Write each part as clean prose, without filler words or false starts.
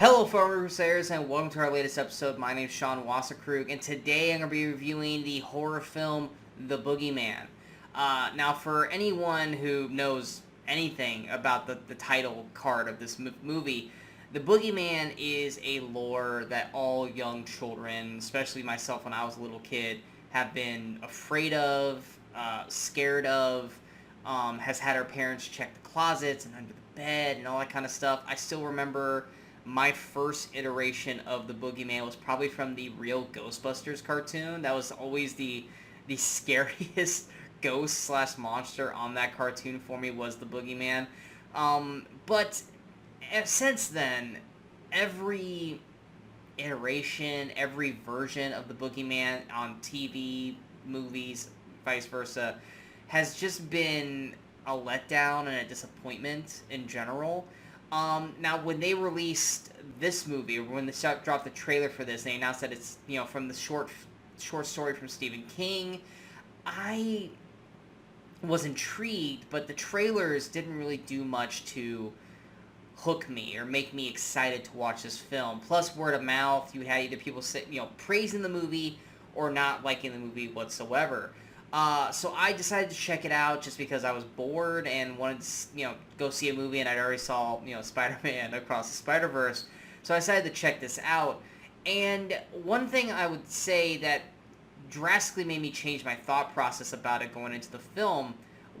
Hello, fellow Crusaders, and welcome to our latest episode. My name is Sean Wasserkrug, and today I'm going to be reviewing the horror film The Boogeyman. Now, for anyone who knows anything about the title card of this movie, The Boogeyman is a lore that all young children, especially myself when I was a little kid, have been afraid of, scared of, has had our parents check the closets and under the bed and all that kind of stuff. I still remember my first iteration of the Boogeyman was probably from the real Ghostbusters cartoon. That was always the scariest ghost slash monster on that cartoon for me, was the Boogeyman. But since then, every iteration, every version of the Boogeyman on TV, movies, vice versa, has just been a letdown and a disappointment in general. Now, when they released this movie, or when they dropped the trailer for this, they announced that it's, from the short story from Stephen King. I was intrigued, but the trailers didn't really do much to hook me or make me excited to watch this film. Plus, word of mouth, you had either people say, praising the movie or not liking the movie whatsoever. So I decided to check it out just because I was bored and wanted to, go see a movie, and I'd already saw, Spider-Man Across the Spider-Verse. So I decided to check this out. And one thing I would say that drastically made me change my thought process about it going into the film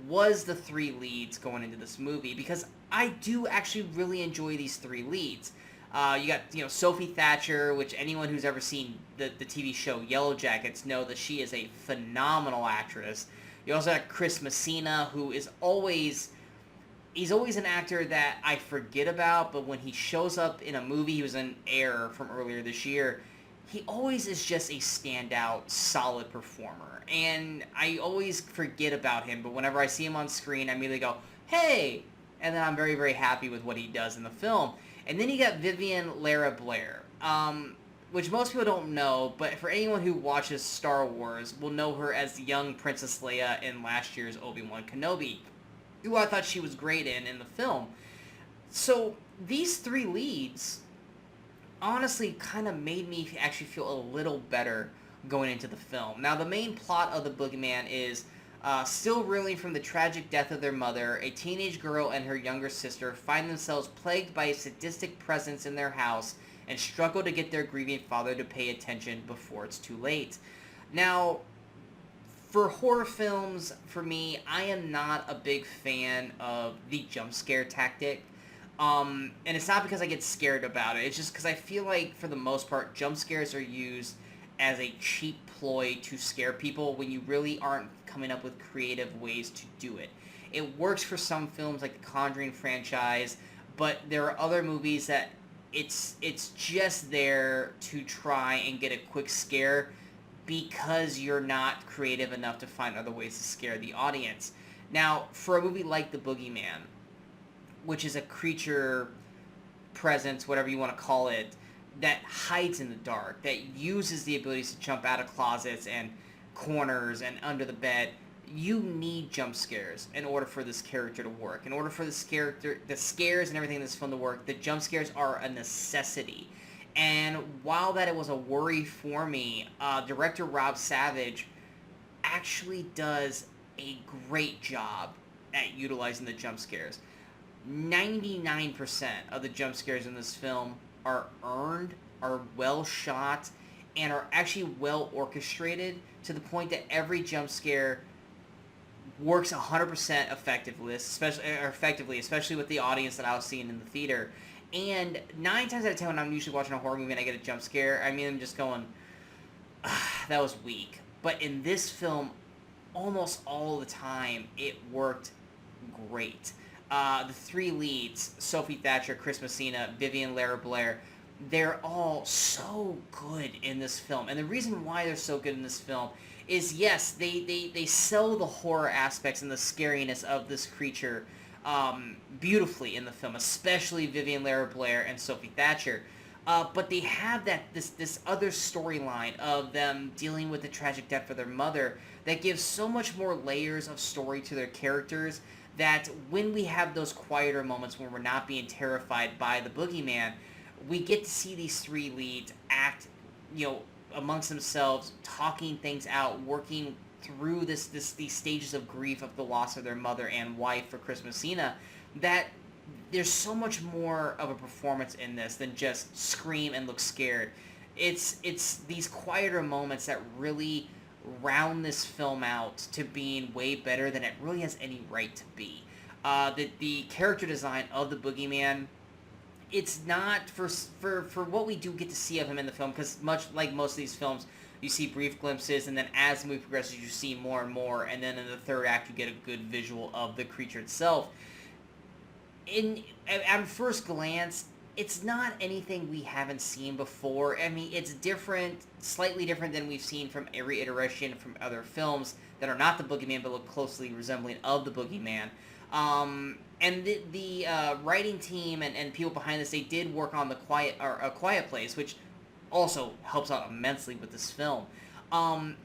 was the three leads going into this movie, because I do actually really enjoy these three leads. You got, Sophie Thatcher, which anyone who's ever seen the TV show Yellow Jackets know that she is a phenomenal actress. You also got Chris Messina, who is always an actor that I forget about, but when he shows up in a movie, he was in Air from earlier this year, he always is just a standout, solid performer. And I always forget about him, but whenever I see him on screen, I immediately go, hey! And then I'm very, very happy with what he does in the film. And then you got Vivian Lara Blair, which most people don't know, but for anyone who watches Star Wars will know her as the young Princess Leia in last year's Obi-Wan Kenobi, who I thought she was great in the film. So these three leads honestly kind of made me actually feel a little better going into the film. Now, the main plot of The Boogeyman is still reeling from the tragic death of their mother, a teenage girl and her younger sister find themselves plagued by a sadistic presence in their house and struggle to get their grieving father to pay attention before it's too late. Now, for horror films, for me, I am not a big fan of the jump scare tactic. And it's not because I get scared about it. It's just because I feel like, for the most part, jump scares are used as a cheap ploy to scare people when you really aren't coming up with creative ways to do it. It works for some films like the Conjuring franchise, but there are other movies that it's just there to try and get a quick scare because you're not creative enough to find other ways to scare the audience. Now, for a movie like The Boogeyman, which is a creature presence, whatever you want to call it, that hides in the dark, that uses the abilities to jump out of closets and corners and under the bed, you need jump scares in order for this character to work. In order for this character, the scares and everything in this film to work, the jump scares are a necessity. And while that it was a worry for me, director Rob Savage actually does a great job at utilizing the jump scares. 99% of the jump scares in this film are earned, are well shot, and are actually well orchestrated to the point that every jump scare works 100% effectively, especially with the audience that I was seeing in the theater. And 9 times out of 10 when I'm usually watching a horror movie and I get a jump scare, I mean, I'm just going, that was weak. But in this film, almost all the time, it worked great. The three leads, Sophie Thatcher, Chris Messina, Vivian Lara Blair, they're all so good in this film. And the reason why they're so good in this film is, yes, they sell the horror aspects and the scariness of this creature beautifully in the film, especially Vivian Lara Blair and Sophie Thatcher. But they have this other storyline of them dealing with the tragic death of their mother that gives so much more layers of story to their characters, that when we have those quieter moments when we're not being terrified by the boogeyman, we get to see these three leads act, amongst themselves, talking things out, working through these stages of grief of the loss of their mother and wife for Chris Messina, that there's so much more of a performance in this than just scream and look scared. It's these quieter moments that really round this film out to being way better than it really has any right to be. The character design of the Boogeyman, it's not for what we do get to see of him in the film, because much like most of these films, you see brief glimpses, and then as the movie progresses, you see more and more, and then in the third act, you get a good visual of the creature itself. At first glance, it's not anything we haven't seen before. I mean, it's different, slightly different than we've seen from every iteration from other films that are not the Boogeyman, but look closely resembling of the Boogeyman. And the writing team and people behind this, they did work on A Quiet Place, which also helps out immensely with this film. But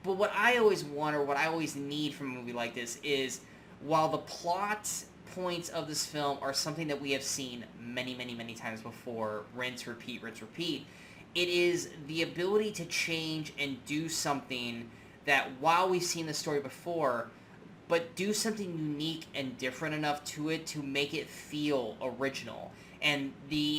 what I always want, or what I always need from a movie like this, is while the plot points of this film are something that we have seen many, many, many times before, rinse, repeat, it is the ability to change and do something that, while we've seen the story before, but do something unique and different enough to it to make it feel original. And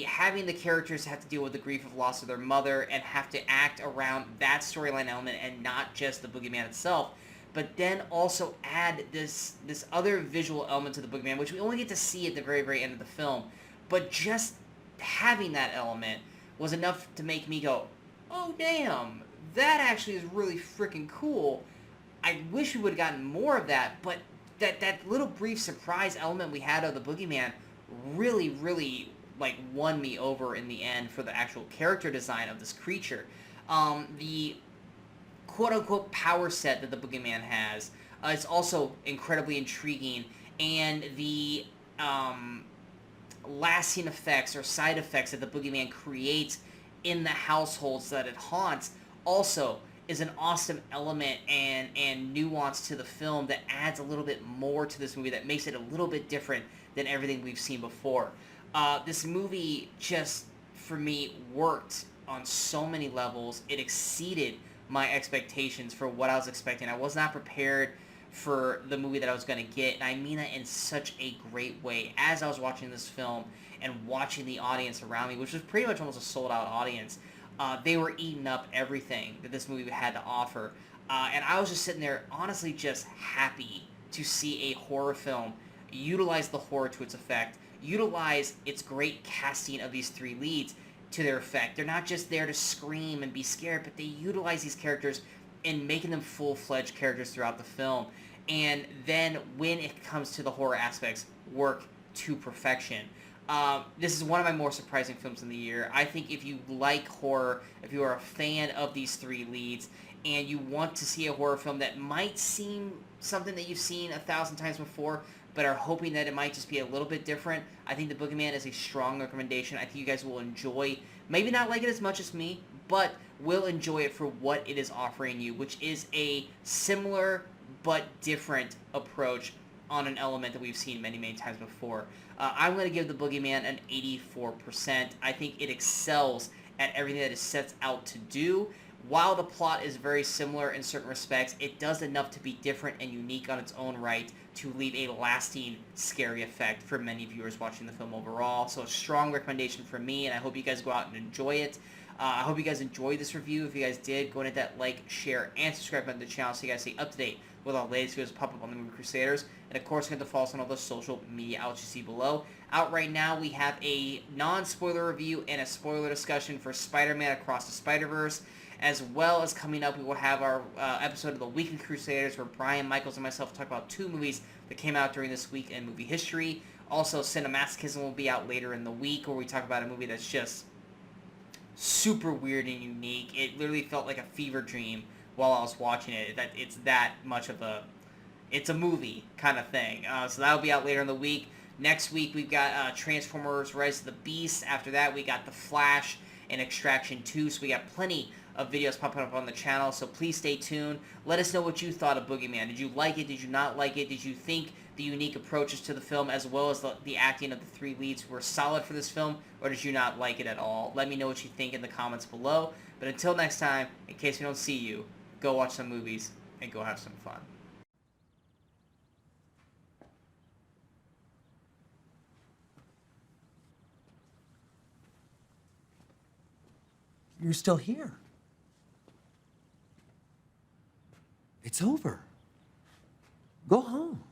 having the characters have to deal with the grief of loss of their mother and have to act around that storyline element and not just the Boogeyman itself, but then also add this other visual element to the Boogeyman, which we only get to see at the very, very end of the film. But just having that element was enough to make me go, oh damn, that actually is really freaking cool. I wish we would have gotten more of that, but that little brief surprise element we had of the Boogeyman really, really, won me over in the end for the actual character design of this creature. The quote-unquote power set that the Boogeyman has is also incredibly intriguing, and the lasting effects or side effects that the Boogeyman creates in the households that it haunts also is an awesome element and nuance to the film that adds a little bit more to this movie, that makes it a little bit different than everything we've seen before. This movie just, for me, worked on so many levels. It exceeded my expectations for what I was expecting. I was not prepared for the movie that I was going to get, and I mean that in such a great way. As I was watching this film and watching the audience around me, which was pretty much almost a sold-out audience, they were eating up everything that this movie had to offer. And I was just sitting there, honestly, just happy to see a horror film utilize the horror to its effect, utilize its great casting of these three leads to their effect. They're not just there to scream and be scared, but they utilize these characters in making them full-fledged characters throughout the film. And then when it comes to the horror aspects, work to perfection. This is one of my more surprising films in the year. I think if you like horror, if you are a fan of these three leads, and you want to see a horror film that might seem something that you've seen 1,000 times before, but are hoping that it might just be a little bit different, I think The Boogeyman is a strong recommendation. I think you guys will enjoy, maybe not like it as much as me, but will enjoy it for what it is offering you, which is a similar but different approach on an element that we've seen many, many times before. I'm going to give The Boogeyman an 84%. I think it excels at everything that it sets out to do. While the plot is very similar in certain respects, it does enough to be different and unique on its own right to leave a lasting, scary effect for many viewers watching the film overall. So a strong recommendation from me, and I hope you guys go out and enjoy it. I hope you guys enjoyed this review. If you guys did, go and hit that like, share, and subscribe button to the channel so you guys stay up to date with all the latest videos pop up on the Movie Crusaders. And of course, you have to follow us on all the social media outlets you see below. Out right now, we have a non-spoiler review and a spoiler discussion for Spider-Man Across the Spider-Verse. As well as coming up, we will have our episode of the Movie Crusaders where Brian, Michaels, and myself talk about 2 movies that came out during this week in movie history. Also, Cinemasochism will be out later in the week where we talk about a movie that's just super weird and unique. It literally felt like a fever dream while I was watching it. That it's that much of it's a movie kind of thing. So that'll be out later in the week. Next week, we've got Transformers Rise of the Beast. After that, we got The Flash and Extraction 2. So we got plenty of videos popping up on the channel, so please stay tuned. Let us know what you thought of Boogeyman. Did you like it? Did you not like it? Did you think the unique approaches to the film, as well as the acting of the three leads who were solid for this film, or did you not like it at all? Let me know what you think in the comments below. But until next time, in case we don't see you, go watch some movies and go have some fun. You're still here. It's over. Go home.